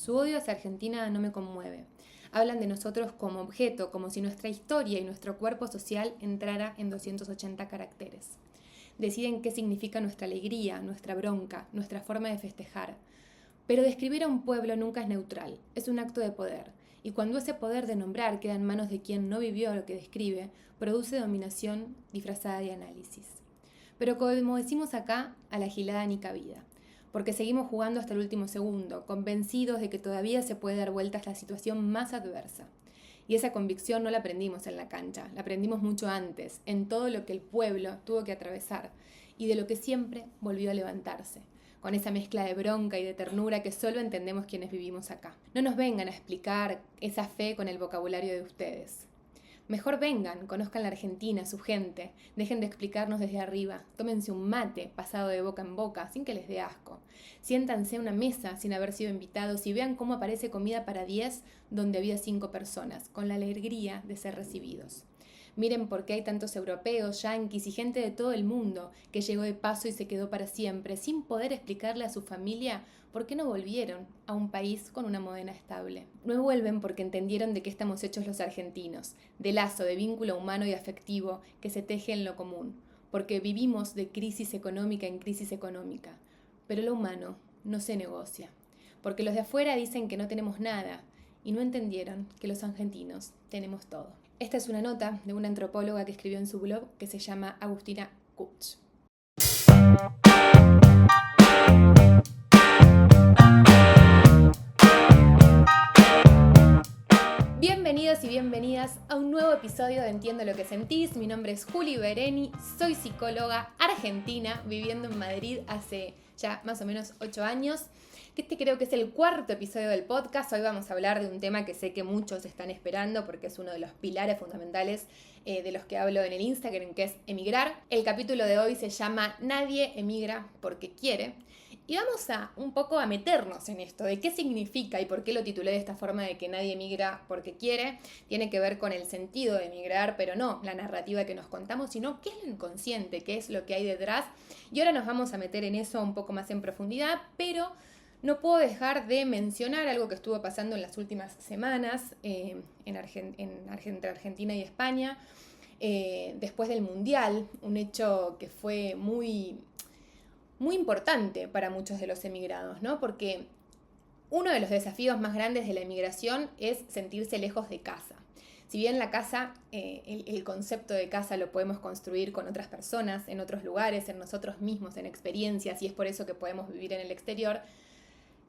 Su odio hacia Argentina no me conmueve. Hablan de nosotros como objeto, como si nuestra historia y nuestro cuerpo social entrara en 280 caracteres. Deciden qué significa nuestra alegría, nuestra bronca, nuestra forma de festejar. Pero describir a un pueblo nunca es neutral, es un acto de poder. Y cuando ese poder de nombrar queda en manos de quien no vivió lo que describe, produce dominación disfrazada de análisis. Pero como decimos acá, a la gilada ni cabida. Porque seguimos jugando hasta el último segundo, convencidos de que todavía se puede dar vueltas la situación más adversa. Y esa convicción no la aprendimos en la cancha, la aprendimos mucho antes, en todo lo que el pueblo tuvo que atravesar y de lo que siempre volvió a levantarse, con esa mezcla de bronca y de ternura que solo entendemos quienes vivimos acá. No nos vengan a explicar esa fe con el vocabulario de ustedes. Mejor vengan, conozcan la Argentina, su gente, dejen de explicarnos desde arriba, tómense un mate pasado de boca en boca, sin que les dé asco. Siéntanse a una mesa sin haber sido invitados y vean cómo aparece comida para 10 donde había 5 personas, con la alegría de ser recibidos. Miren por qué hay tantos europeos, yanquis y gente de todo el mundo que llegó de paso y se quedó para siempre, sin poder explicarle a su familia por qué no volvieron a un país con una moneda estable. No vuelven porque entendieron de qué estamos hechos los argentinos, de lazo, de vínculo humano y afectivo que se teje en lo común, porque vivimos de crisis económica en crisis económica. Pero lo humano no se negocia, porque los de afuera dicen que no tenemos nada y no entendieron que los argentinos tenemos todo. Esta es una nota de una antropóloga que escribió en su blog que se llama Agustina Kutsch. Bienvenidos y bienvenidas a un nuevo episodio de Entiendo lo que sentís. Mi nombre es Juli Bereni, soy psicóloga argentina, viviendo en Madrid hace ya más o menos 8 años. Este creo que es el 4º episodio del podcast. Hoy vamos a hablar de un tema que sé que muchos están esperando porque es uno de los pilares fundamentales de los que hablo en el Instagram, que es emigrar. El capítulo de hoy se llama Nadie emigra porque quiere. Y vamos un poco a meternos en esto, de qué significa y por qué lo titulé de esta forma de que nadie emigra porque quiere. Tiene que ver con el sentido de emigrar, pero no la narrativa que nos contamos, sino qué es lo inconsciente, qué es lo que hay detrás. Y ahora nos vamos a meter en eso un poco más en profundidad, pero no puedo dejar de mencionar algo que estuvo pasando en las últimas semanas entre Argentina y España, después del Mundial, un hecho que fue muy importante para muchos de los emigrados, ¿no? Porque uno de los desafíos más grandes de la emigración es sentirse lejos de casa. Si bien la casa, el concepto de casa lo podemos construir con otras personas, en otros lugares, en nosotros mismos, en experiencias, y es por eso que podemos vivir en el exterior,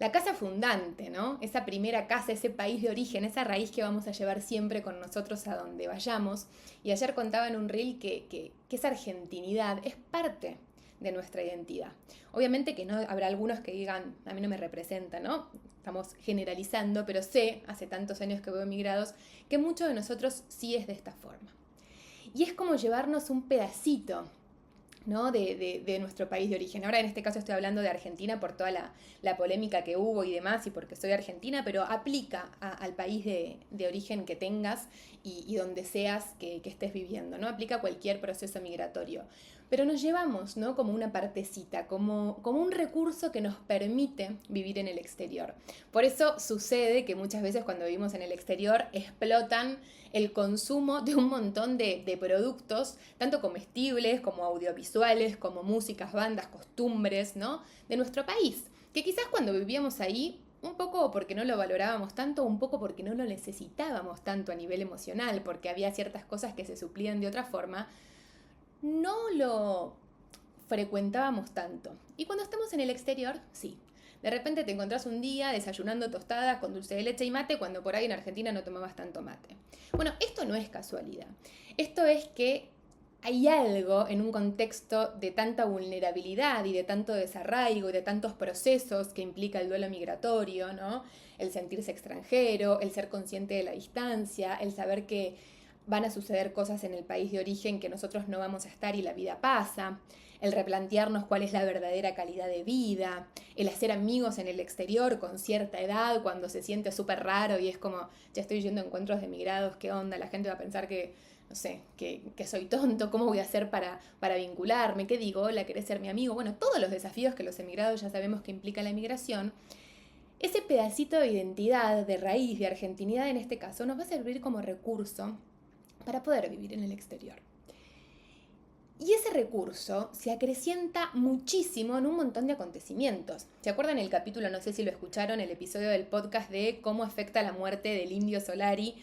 la casa fundante, ¿no? Esa primera casa, ese país de origen, esa raíz que vamos a llevar siempre con nosotros a donde vayamos. Y ayer contaba en un reel que esa argentinidad es parte de nuestra identidad. Obviamente que no habrá algunos que digan, a mí no me representa, ¿no? Estamos generalizando, pero sé, hace tantos años que veo emigrados, que muchos de nosotros sí es de esta forma. Y es como llevarnos un pedacito, ¿no? de nuestro país de origen. Ahora en este caso estoy hablando de Argentina por toda la polémica que hubo y demás, y porque soy argentina, pero aplica al país de origen que tengas y donde seas que estés viviendo, ¿no? Aplica a cualquier proceso migratorio. Pero nos llevamos, ¿no? Como una partecita, como un recurso que nos permite vivir en el exterior. Por eso sucede que muchas veces cuando vivimos en el exterior explotan el consumo de un montón de productos, tanto comestibles como audiovisuales, como músicas, bandas, costumbres, ¿no? De nuestro país, que quizás cuando vivíamos ahí, un poco porque no lo valorábamos tanto, un poco porque no lo necesitábamos tanto a nivel emocional, porque había ciertas cosas que se suplían de otra forma, no lo frecuentábamos tanto. Y cuando estamos en el exterior, sí. De repente te encontrás un día desayunando tostadas con dulce de leche y mate cuando por ahí en Argentina no tomabas tanto mate. Bueno, esto no es casualidad. Esto es que hay algo en un contexto de tanta vulnerabilidad y de tanto desarraigo y de tantos procesos que implica el duelo migratorio, ¿no? El sentirse extranjero, el ser consciente de la distancia, el saber que van a suceder cosas en el país de origen que nosotros no vamos a estar y la vida pasa, el replantearnos cuál es la verdadera calidad de vida, el hacer amigos en el exterior con cierta edad cuando se siente súper raro y es como, ya estoy yendo a encuentros de migrados, ¿qué onda? La gente va a pensar que, no sé, que soy tonto, ¿cómo voy a hacer para vincularme? ¿Qué digo? Hola, ¿querés ser mi amigo? Bueno, todos los desafíos que los emigrados ya sabemos que implica la emigración. ese pedacito de identidad, de raíz, de argentinidad en este caso, nos va a servir como recurso para poder vivir en el exterior. Y ese recurso se acrecienta muchísimo en un montón de acontecimientos. ¿Se acuerdan el capítulo, no sé si lo escucharon, el episodio del podcast de cómo afecta la muerte del Indio Solari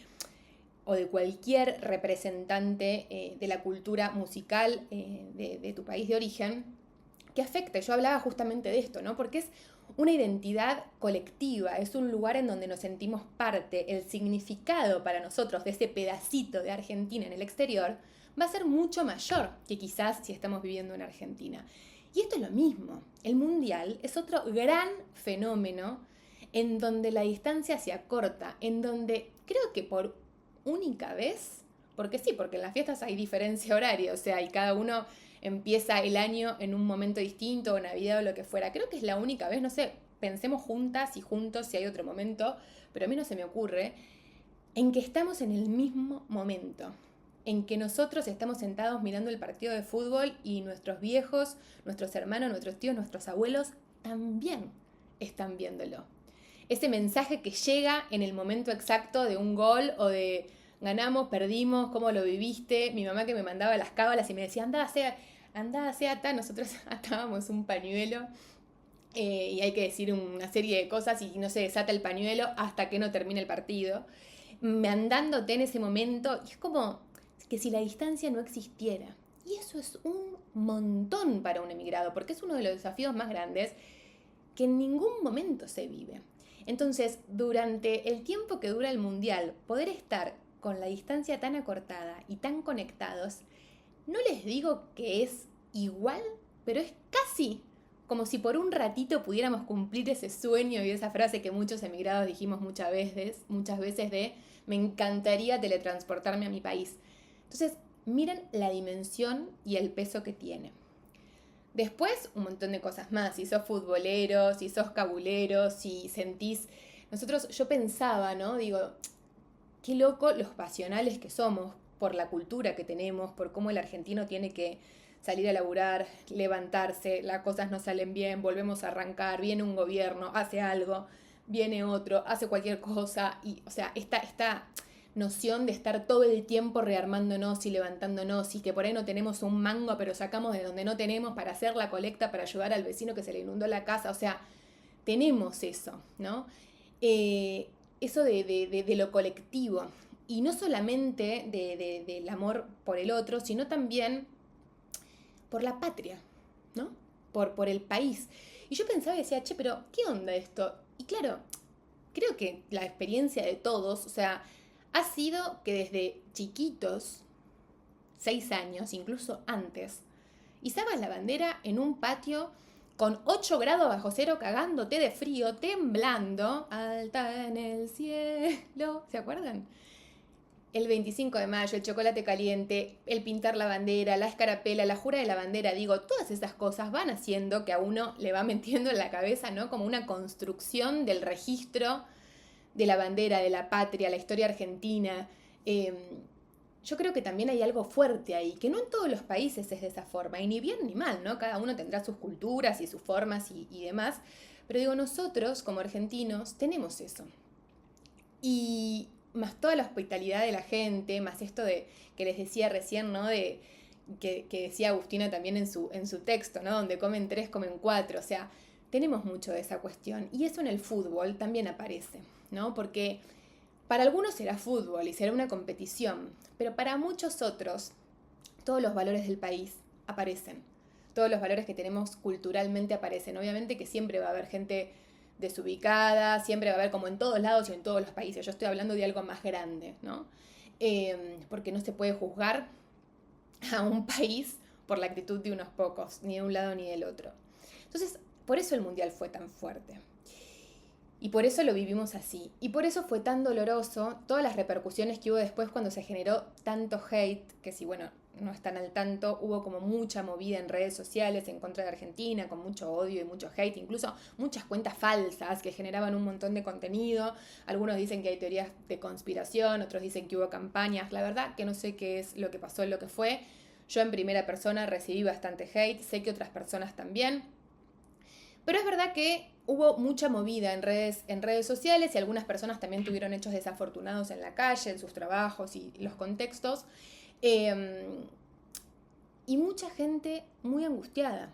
o de cualquier representante de la cultura musical de tu país de origen, que afecta? Yo hablaba justamente de esto, ¿no? Porque es una identidad colectiva, es un lugar en donde nos sentimos parte, el significado para nosotros de ese pedacito de Argentina en el exterior va a ser mucho mayor que quizás si estamos viviendo en Argentina. Y esto es lo mismo, el mundial es otro gran fenómeno en donde la distancia se acorta, en donde creo que por única vez, porque sí, porque en las fiestas hay diferencia horaria, o sea, y cada uno empieza el año en un momento distinto, o Navidad o lo que fuera. Creo que es la única vez, no sé, pensemos juntas y juntos si hay otro momento, pero a mí no se me ocurre, en que estamos en el mismo momento, en que nosotros estamos sentados mirando el partido de fútbol y nuestros viejos, nuestros hermanos, nuestros tíos, nuestros abuelos también están viéndolo. Ese mensaje que llega en el momento exacto de un gol o de ganamos, perdimos, cómo lo viviste. Mi mamá que me mandaba las cábalas y me decía, anda, ata. Nosotros atábamos un pañuelo y hay que decir una serie de cosas y no se desata el pañuelo hasta que no termine el partido. Mandándote en ese momento, y es como que si la distancia no existiera. Y eso es un montón para un emigrado, porque es uno de los desafíos más grandes que en ningún momento se vive. Entonces, durante el tiempo que dura el mundial, poder estar con la distancia tan acortada y tan conectados, no les digo que es igual, pero es casi como si por un ratito pudiéramos cumplir ese sueño y esa frase que muchos emigrados dijimos muchas veces de me encantaría teletransportarme a mi país. Entonces, miren la dimensión y el peso que tiene. Después, un montón de cosas más. Si sos futbolero, si sos cabulero, si sentís... yo pensaba, ¿no? Digo, qué loco los pasionales que somos por la cultura que tenemos, por cómo el argentino tiene que salir a laburar, levantarse, las cosas no salen bien, volvemos a arrancar, viene un gobierno, hace algo, viene otro, hace cualquier cosa. Y, o sea, esta noción de estar todo el tiempo rearmándonos y levantándonos y que por ahí no tenemos un mango, pero sacamos de donde no tenemos para hacer la colecta, para ayudar al vecino que se le inundó la casa. O sea, tenemos eso, ¿no? Eso de lo colectivo. Y no solamente del amor por el otro, sino también por la patria, ¿no? Por el país. Y yo pensaba y decía, che, pero ¿qué onda esto? Y claro, creo que la experiencia de todos, o sea, ha sido que desde chiquitos, 6 años, incluso antes, izabas la bandera en un patio con 8 grados bajo cero, cagándote de frío, temblando, alta en el cielo, ¿se acuerdan? El 25 de mayo, el chocolate caliente, el pintar la bandera, la escarapela, la jura de la bandera, digo, todas esas cosas van haciendo que a uno le va metiendo en la cabeza, ¿no? Como una construcción del registro de la bandera, de la patria, la historia argentina. Yo creo que también hay algo fuerte ahí, que no en todos los países es de esa forma, y ni bien ni mal, ¿no? Cada uno tendrá sus culturas y sus formas y demás, pero digo, nosotros como argentinos tenemos eso. Y más toda la hospitalidad de la gente, más esto de que les decía recién, ¿no? De que decía Agustina también en su texto, ¿no? Donde comen 3, comen 4, o sea, tenemos mucho de esa cuestión. Y eso en el fútbol también aparece, ¿no? Porque para algunos será fútbol y será una competición, pero para muchos otros todos los valores del país aparecen. Todos los valores que tenemos culturalmente aparecen. Obviamente que siempre va a haber gente desubicada, siempre va a haber como en todos lados y en todos los países. Yo estoy hablando de algo más grande, ¿no? Porque no se puede juzgar a un país por la actitud de unos pocos, ni de un lado ni del otro. Entonces, por eso el Mundial fue tan fuerte. Y por eso lo vivimos así. Y por eso fue tan doloroso todas las repercusiones que hubo después cuando se generó tanto hate, que si, bueno, no están al tanto, hubo como mucha movida en redes sociales en contra de Argentina, con mucho odio y mucho hate, incluso muchas cuentas falsas que generaban un montón de contenido. Algunos dicen que hay teorías de conspiración, otros dicen que hubo campañas. La verdad que no sé qué es lo que pasó, lo que fue. Yo en primera persona recibí bastante hate, sé que otras personas también. Pero es verdad que hubo mucha movida en redes sociales y algunas personas también tuvieron hechos desafortunados en la calle, en sus trabajos y los contextos. Eh, y mucha gente muy angustiada.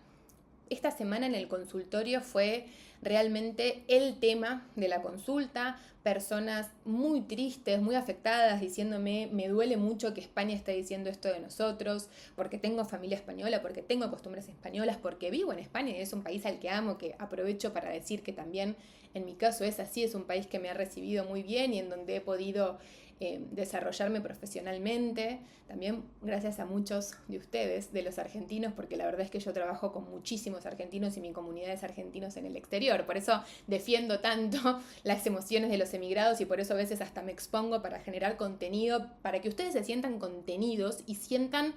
Esta semana en el consultorio fue realmente el tema de la consulta, personas muy tristes, muy afectadas, diciéndome, me duele mucho que España esté diciendo esto de nosotros, porque tengo familia española, porque tengo costumbres españolas, porque vivo en España y es un país al que amo, que aprovecho para decir que también en mi caso es así, es un país que me ha recibido muy bien y en donde he podido desarrollarme profesionalmente, también gracias a muchos de ustedes, de los argentinos, porque la verdad es que yo trabajo con muchísimos argentinos y mi comunidad es argentinos en el exterior, por eso defiendo tanto las emociones de los emigrados y por eso a veces hasta me expongo para generar contenido, para que ustedes se sientan contenidos y sientan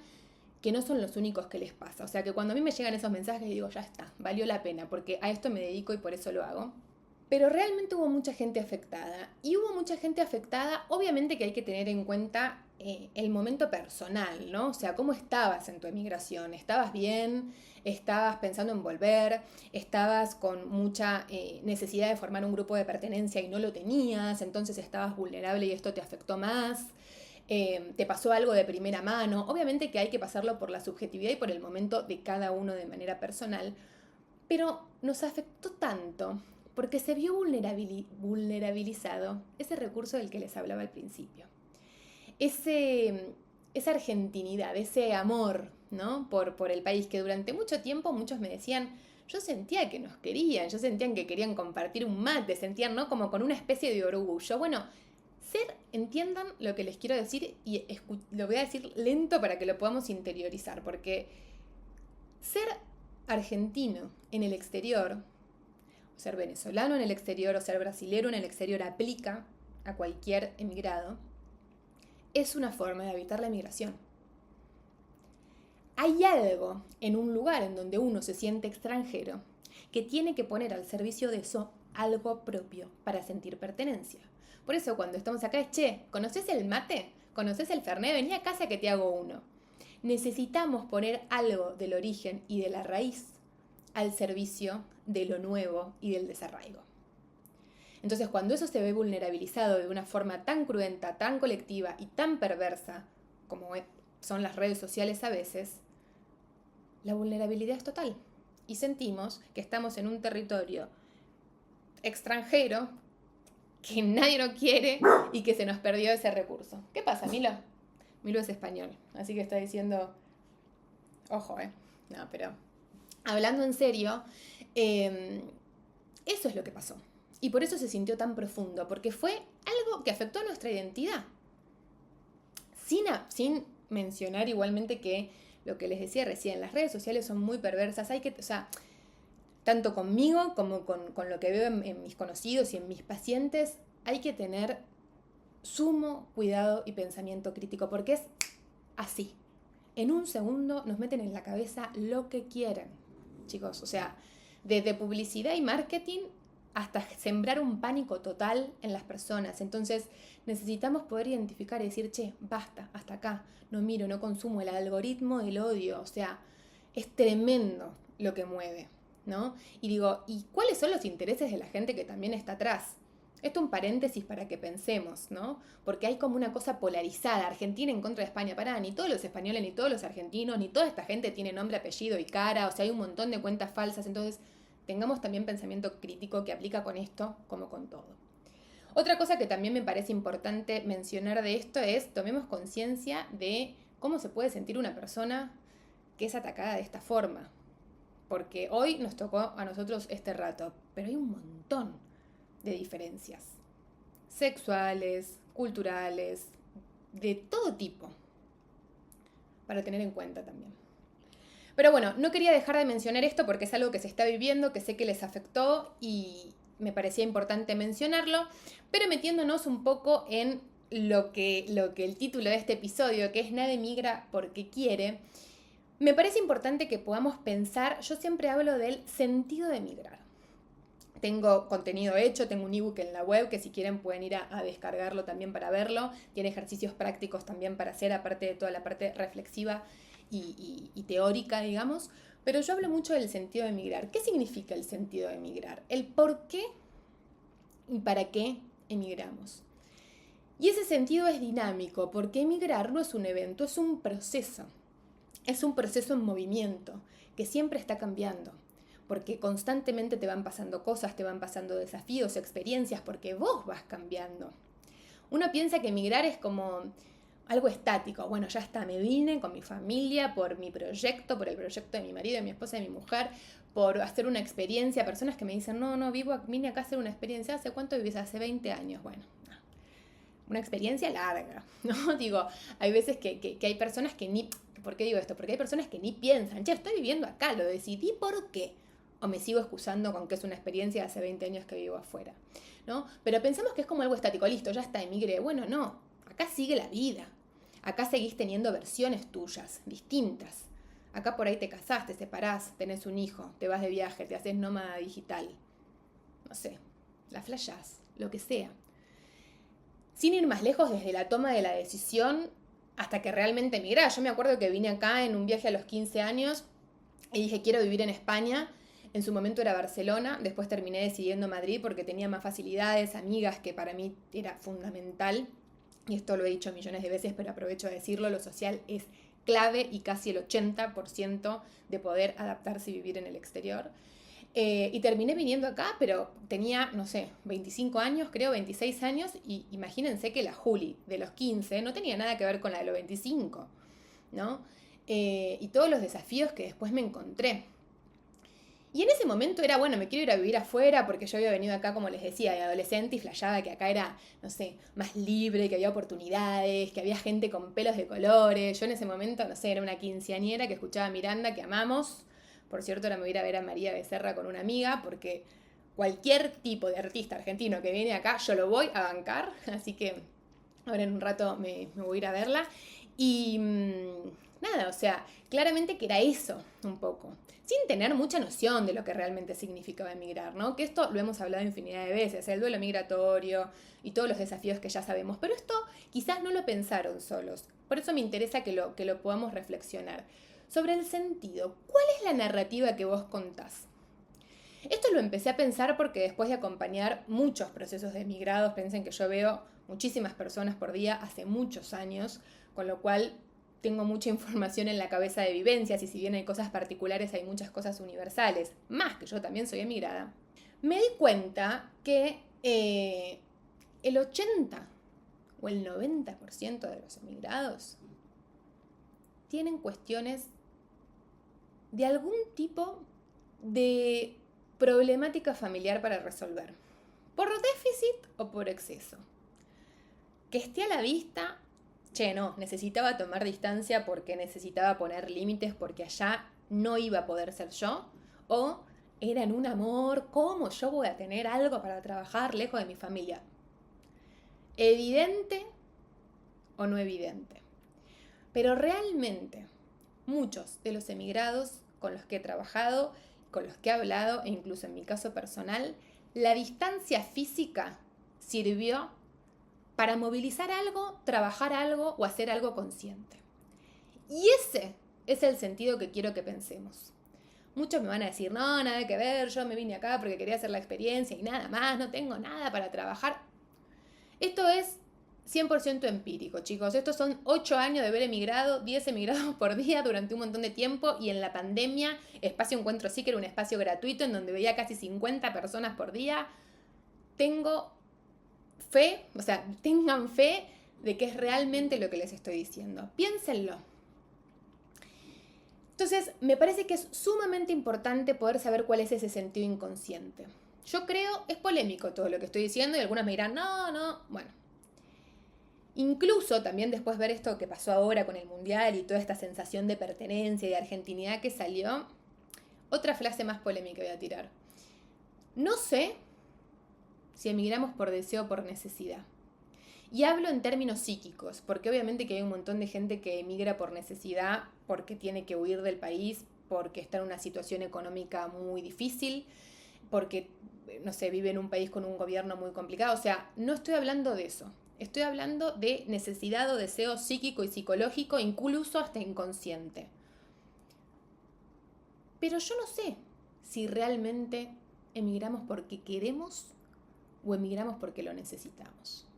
que no son los únicos que les pasa. O sea, que cuando a mí me llegan esos mensajes digo, ya está, valió la pena, porque a esto me dedico y por eso lo hago. Pero realmente hubo mucha gente afectada. Y hubo mucha gente afectada, obviamente que hay que tener en cuenta el momento personal, ¿no? O sea, ¿cómo estabas en tu emigración? ¿Estabas bien? ¿Estabas pensando en volver? ¿Estabas con mucha necesidad de formar un grupo de pertenencia y no lo tenías? Entonces estabas vulnerable y esto te afectó más. ¿Te pasó algo de primera mano? Obviamente que hay que pasarlo por la subjetividad y por el momento de cada uno de manera personal. Pero nos afectó tanto porque se vio vulnerabilizado ese recurso del que les hablaba al principio. Esa argentinidad, ese amor, ¿no? por el país que durante mucho tiempo muchos me decían, yo sentía que nos querían, yo sentía que querían compartir un mate, sentían, ¿no? Como con una especie de orgullo. Bueno, entiendan lo que les quiero decir y lo voy a decir lento para que lo podamos interiorizar, porque ser argentino en el exterior, o ser venezolano en el exterior, o ser brasilero en el exterior aplica a cualquier emigrado, es una forma de evitar la emigración. Hay algo en un lugar en donde uno se siente extranjero que tiene que poner al servicio de eso algo propio para sentir pertenencia. Por eso cuando estamos acá es, che, ¿conoces el mate? ¿Conoces el fernet? Vení a casa que te hago uno. Necesitamos poner algo del origen y de la raíz al servicio de lo nuevo y del desarraigo. Entonces, cuando eso se ve vulnerabilizado de una forma tan cruenta, tan colectiva y tan perversa, como son las redes sociales a veces, la vulnerabilidad es total. Y sentimos que estamos en un territorio extranjero que nadie nos quiere y que se nos perdió ese recurso. ¿Qué pasa, Milo? Milo es español, así que está diciendo, ojo, No, pero hablando en serio, eso es lo que pasó. Y por eso se sintió tan profundo, porque fue algo que afectó a nuestra identidad. Sin mencionar igualmente que lo que les decía recién, las redes sociales son muy perversas, tanto conmigo como con lo que veo en mis conocidos y en mis pacientes, hay que tener sumo cuidado y pensamiento crítico, porque es así. En un segundo nos meten en la cabeza lo que quieren, chicos. O sea, desde publicidad y marketing hasta sembrar un pánico total en las personas. Entonces necesitamos poder identificar y decir, che, basta, hasta acá, no miro, no consumo, el algoritmo del odio. O sea, es tremendo lo que mueve, ¿no? Y digo, ¿y cuáles son los intereses de la gente que también está atrás? Esto es un paréntesis para que pensemos, ¿no? Porque hay como una cosa polarizada, Argentina en contra de España. Pará, ni todos los españoles, ni todos los argentinos, ni toda esta gente tiene nombre, apellido y cara. O sea, hay un montón de cuentas falsas. Entonces, tengamos también pensamiento crítico que aplica con esto como con todo. Otra cosa que también me parece importante mencionar de esto es, tomemos conciencia de cómo se puede sentir una persona que es atacada de esta forma. Porque hoy nos tocó a nosotros este rato, pero hay un montón de diferencias sexuales, culturales, de todo tipo, para tener en cuenta también. Pero bueno, no quería dejar de mencionar esto porque es algo que se está viviendo, que sé que les afectó y me parecía importante mencionarlo, pero metiéndonos un poco en lo que el título de este episodio, que es Nadie migra porque quiere, me parece importante que podamos pensar, yo siempre hablo del sentido de migrar. Tengo contenido hecho, tengo un ebook en la web que si quieren pueden ir a descargarlo también para verlo. Tiene ejercicios prácticos también para hacer, aparte de toda la parte reflexiva y teórica, digamos. Pero yo hablo mucho del sentido de emigrar. ¿Qué significa el sentido de emigrar? El por qué y para qué emigramos. Y ese sentido es dinámico, porque emigrar no es un evento, es un proceso. Es un proceso en movimiento, que siempre está cambiando. Porque constantemente te van pasando cosas, te van pasando desafíos, experiencias, porque vos vas cambiando. Uno piensa que emigrar es como algo estático. Bueno, ya está, me vine con mi familia, por mi proyecto, por el proyecto de mi marido, de mi esposa, de mi mujer, por hacer una experiencia. Personas que me dicen, no, vine acá a hacer una experiencia. ¿Hace cuánto vivís? Hace 20 años. Bueno, una experiencia larga, ¿no? Digo, hay veces que hay personas que ni... ¿Por qué digo esto? Porque hay personas que ni piensan, che, estoy viviendo acá, lo decidí, ¿por qué? O me sigo excusando con que es una experiencia de hace 20 años que vivo afuera, ¿no? Pero pensamos que es como algo estático, listo, ya está, emigré. Bueno, no, acá sigue la vida. Acá seguís teniendo versiones tuyas, distintas. Acá por ahí te casás, te separás, tenés un hijo, te vas de viaje, te haces nómada digital. No sé, la flashás, lo que sea. Sin ir más lejos, desde la toma de la decisión hasta que realmente emigrás. Yo me acuerdo que vine acá en un viaje a los 15 años y dije, quiero vivir en España. En su momento era Barcelona, después terminé decidiendo Madrid porque tenía más facilidades, amigas, que para mí era fundamental. Y esto lo he dicho millones de veces, pero aprovecho de decirlo, lo social es clave y casi el 80% de poder adaptarse y vivir en el exterior. Y terminé viniendo acá, pero tenía, no sé, 25 años, creo, 26 años, y imagínense que la Juli de los 15 no tenía nada que ver con la de los 25, ¿no? Y todos los desafíos que después me encontré. Y en ese momento era, bueno, me quiero ir a vivir afuera porque yo había venido acá, como les decía, de adolescente y flasheaba que acá era, no sé, más libre, que había oportunidades, que había gente con pelos de colores. Yo en ese momento, no sé, era una quinceañera que escuchaba a Miranda, que amamos. Por cierto, ahora me voy a ir a ver a María Becerra con una amiga porque cualquier tipo de artista argentino que viene acá, yo lo voy a bancar. Así que ahora en un rato me voy a ir a verla. Y nada, o sea, claramente que era eso un poco, sin tener mucha noción de lo que realmente significaba emigrar, ¿no? Que esto lo hemos hablado infinidad de veces, el duelo migratorio y todos los desafíos que ya sabemos, pero esto quizás no lo pensaron solos, por eso me interesa que lo podamos reflexionar. Sobre el sentido, ¿cuál es la narrativa que vos contás? Esto lo empecé a pensar porque después de acompañar muchos procesos de emigrados, piensen que yo veo muchísimas personas por día hace muchos años, con lo cual tengo mucha información en la cabeza de vivencias y si bien hay cosas particulares, hay muchas cosas universales, más que yo también soy emigrada. Me di cuenta que el 80 o el 90% de los emigrados tienen cuestiones de algún tipo de problemática familiar para resolver, por déficit o por exceso. Que esté a la vista, no, necesitaba tomar distancia porque necesitaba poner límites porque allá no iba a poder ser yo, o era en un amor, ¿cómo yo voy a tener algo para trabajar lejos de mi familia? ¿Evidente o no evidente? Pero realmente muchos de los emigrados con los que he trabajado, con los que he hablado, e incluso en mi caso personal, la distancia física sirvió para movilizar algo, trabajar algo o hacer algo consciente. Y ese es el sentido que quiero que pensemos. Muchos me van a decir, no, nada que ver, yo me vine acá porque quería hacer la experiencia y nada más, no tengo nada para trabajar. Esto es 100% empírico, chicos. Estos son 8 años de haber emigrado, 10 emigrados por día durante un montón de tiempo y en la pandemia, Espacio Encuentro Sí, que era un espacio gratuito en donde veía casi 50 personas por día. Tengo fe, o sea, tengan fe de que es realmente lo que les estoy diciendo. Piénsenlo. Entonces, me parece que es sumamente importante poder saber cuál es ese sentido inconsciente. Yo creo, es polémico todo lo que estoy diciendo y algunas me dirán, no, bueno. Incluso también después ver esto que pasó ahora con el Mundial y toda esta sensación de pertenencia y de argentinidad que salió, otra frase más polémica voy a tirar. No sé si emigramos por deseo o por necesidad. Y hablo en términos psíquicos, porque obviamente que hay un montón de gente que emigra por necesidad, porque tiene que huir del país, porque está en una situación económica muy difícil, porque, no sé, vive en un país con un gobierno muy complicado. O sea, no estoy hablando de eso. Estoy hablando de necesidad o deseo psíquico y psicológico, incluso hasta inconsciente. Pero yo no sé si realmente emigramos porque queremos o emigramos porque lo necesitamos.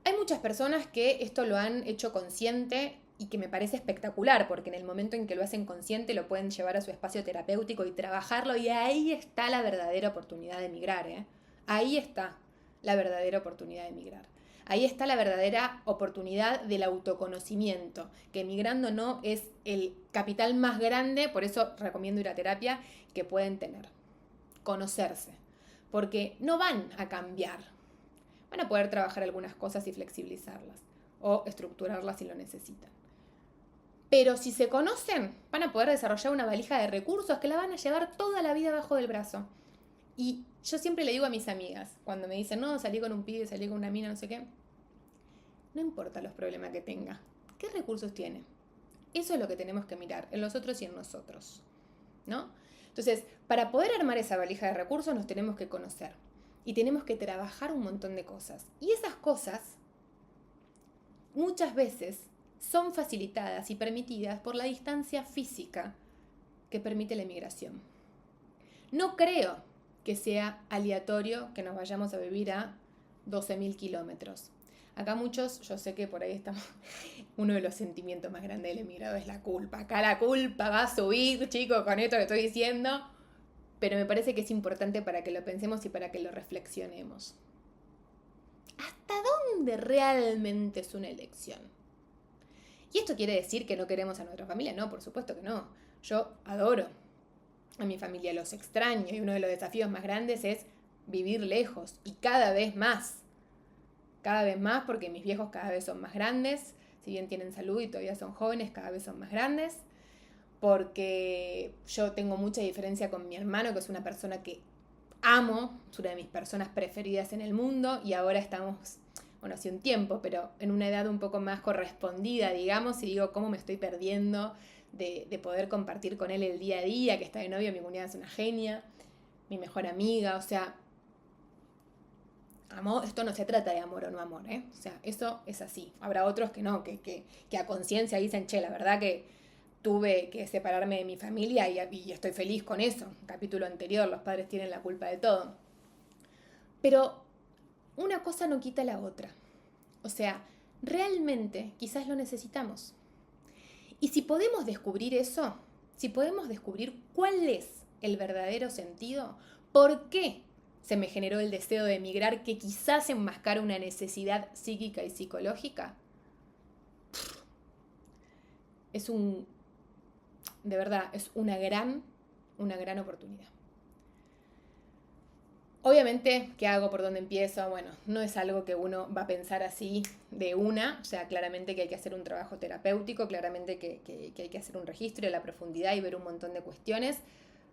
Hay muchas personas que esto lo han hecho consciente y que me parece espectacular, porque en el momento en que lo hacen consciente lo pueden llevar a su espacio terapéutico y trabajarlo, y ahí está la verdadera oportunidad de emigrar, ¿eh? Ahí está la verdadera oportunidad de emigrar. Ahí está la verdadera oportunidad del autoconocimiento, que emigrando no es el capital más grande, por eso recomiendo ir a terapia, que pueden tener. Conocerse. Porque no van a cambiar. Van a poder trabajar algunas cosas y flexibilizarlas o estructurarlas si lo necesitan. Pero si se conocen, van a poder desarrollar una valija de recursos que la van a llevar toda la vida abajo del brazo. Y yo siempre le digo a mis amigas, cuando me dicen, no, salí con un pibe, salí con una mina, no sé qué, no importa los problemas que tenga, ¿qué recursos tiene? Eso es lo que tenemos que mirar, en los otros y en nosotros, ¿no? Entonces, para poder armar esa valija de recursos nos tenemos que conocer y tenemos que trabajar un montón de cosas. Y esas cosas, muchas veces, son facilitadas y permitidas por la distancia física que permite la emigración. No creo que sea aleatorio que nos vayamos a vivir a 12.000 kilómetros. Acá muchos, yo sé que por ahí estamos, uno de los sentimientos más grandes del emigrado es la culpa. Acá la culpa va a subir, chicos, con esto que estoy diciendo, pero me parece que es importante para que lo pensemos y para que lo reflexionemos. ¿Hasta dónde realmente es una elección? ¿Y esto quiere decir que no queremos a nuestra familia? No, por supuesto que no. Yo adoro a mi familia, los extraño, y uno de los desafíos más grandes es vivir lejos, y cada vez más porque mis viejos cada vez son más grandes, si bien tienen salud y todavía son jóvenes, cada vez son más grandes, porque yo tengo mucha diferencia con mi hermano, que es una persona que amo, es una de mis personas preferidas en el mundo, y ahora estamos, bueno, hace un tiempo, pero en una edad un poco más correspondida, digamos, y digo, ¿cómo me estoy perdiendo de poder compartir con él el día a día, que está de novio? Mi cuñada es una genia, mi mejor amiga, o sea, amor, esto no se trata de amor o no amor, ¿eh? O sea, eso es así. Habrá otros que no, que a conciencia dicen, che, la verdad que tuve que separarme de mi familia y estoy feliz con eso. Capítulo anterior, los padres tienen la culpa de todo. Pero una cosa no quita la otra. O sea, realmente quizás lo necesitamos. Y si podemos descubrir eso, si podemos descubrir cuál es el verdadero sentido, ¿por qué se me generó el deseo de emigrar que quizás enmascara una necesidad psíquica y psicológica? De verdad, es una gran oportunidad. Obviamente, ¿qué hago? ¿Por dónde empiezo? Bueno, no es algo que uno va a pensar así de una, o sea, claramente que hay que hacer un trabajo terapéutico, claramente que hay que hacer un registro de la profundidad y ver un montón de cuestiones,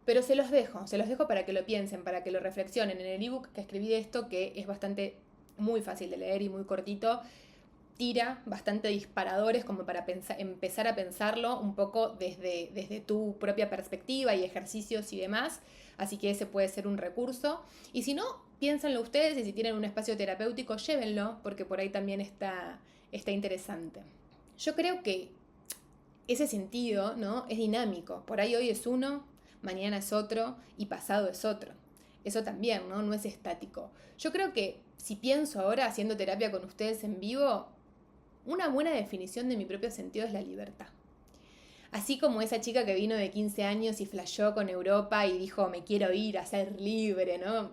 pero se los dejo para que lo piensen, para que lo reflexionen. En el ebook que escribí de esto, que es bastante muy fácil de leer y muy cortito, tira bastante disparadores como para empezar a pensarlo un poco desde tu propia perspectiva y ejercicios y demás. Así que ese puede ser un recurso. Y si no, piénsenlo ustedes, y si tienen un espacio terapéutico, llévenlo, porque por ahí también está interesante. Yo creo que ese sentido, ¿no?, es dinámico. Por ahí hoy es uno, mañana es otro y pasado es otro. Eso también, ¿no? No es estático. Yo creo que si pienso ahora haciendo terapia con ustedes en vivo, una buena definición de mi propio sentido es la libertad. Así como esa chica que vino de 15 años y flasheó con Europa y dijo, me quiero ir a ser libre, ¿no?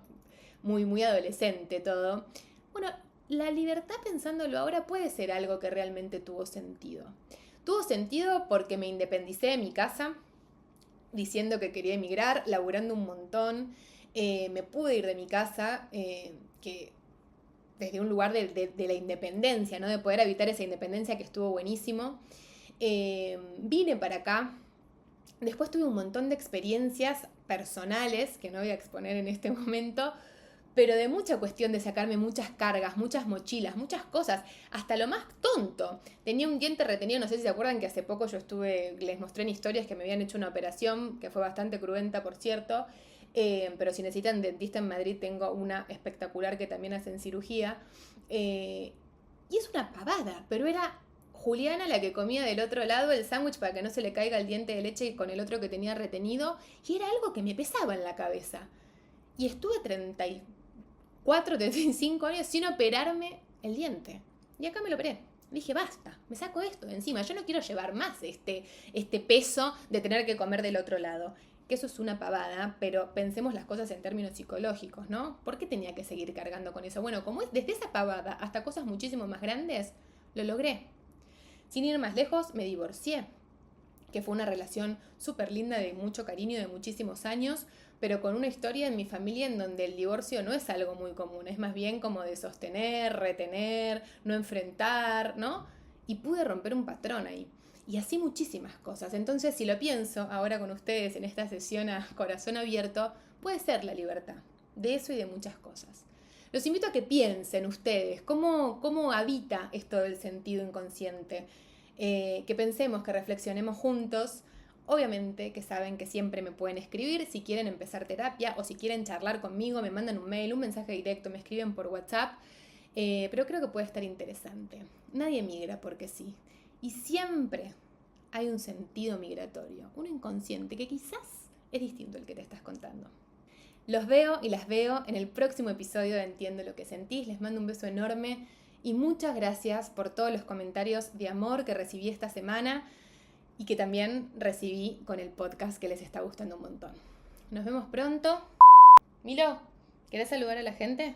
Muy, muy adolescente todo. Bueno, la libertad, pensándolo ahora, puede ser algo que realmente tuvo sentido. Tuvo sentido porque me independicé de mi casa, diciendo que quería emigrar, laburando un montón. Me pude ir de mi casa, que desde un lugar de la independencia, ¿no? De poder habitar esa independencia, que estuvo buenísimo. Vine para acá. Después tuve un montón de experiencias personales que no voy a exponer en este momento, pero de mucha cuestión de sacarme muchas cargas, muchas mochilas, muchas cosas, hasta lo más tonto. Tenía un diente retenido, no sé si se acuerdan que hace poco les mostré en historias que me habían hecho una operación, que fue bastante cruenta, por cierto, pero si necesitan dentista en Madrid, tengo una espectacular que también hacen cirugía. Y es una pavada, pero era Juliana, la que comía del otro lado el sándwich para que no se le caiga el diente de leche con el otro que tenía retenido, y era algo que me pesaba en la cabeza. Y estuve 34, 35 años sin operarme el diente. Y acá me lo operé. Dije, basta, me saco esto de encima. Yo no quiero llevar más este peso de tener que comer del otro lado. Que eso es una pavada, pero pensemos las cosas en términos psicológicos, ¿no? ¿Por qué tenía que seguir cargando con eso? Bueno, como es desde esa pavada hasta cosas muchísimo más grandes, lo logré. Sin ir más lejos, me divorcié, que fue una relación súper linda, de mucho cariño, de muchísimos años, pero con una historia en mi familia en donde el divorcio no es algo muy común, es más bien como de sostener, retener, no enfrentar, ¿no? Y pude romper un patrón ahí. Y así muchísimas cosas. Entonces, si lo pienso ahora con ustedes en esta sesión a corazón abierto, puede ser la libertad, de eso y de muchas cosas. Los invito a que piensen ustedes cómo habita esto del sentido inconsciente, que pensemos, que reflexionemos juntos. Obviamente que saben que siempre me pueden escribir si quieren empezar terapia o si quieren charlar conmigo, me mandan un mail, un mensaje directo, me escriben por WhatsApp, pero creo que puede estar interesante. Nadie migra porque sí. Y siempre hay un sentido migratorio, uno inconsciente, que quizás es distinto al que te estás contando. Los veo y las veo en el próximo episodio de Entiendo lo que sentís. Les mando un beso enorme y muchas gracias por todos los comentarios de amor que recibí esta semana y que también recibí con el podcast, que les está gustando un montón. Nos vemos pronto. Milo, ¿querés saludar a la gente?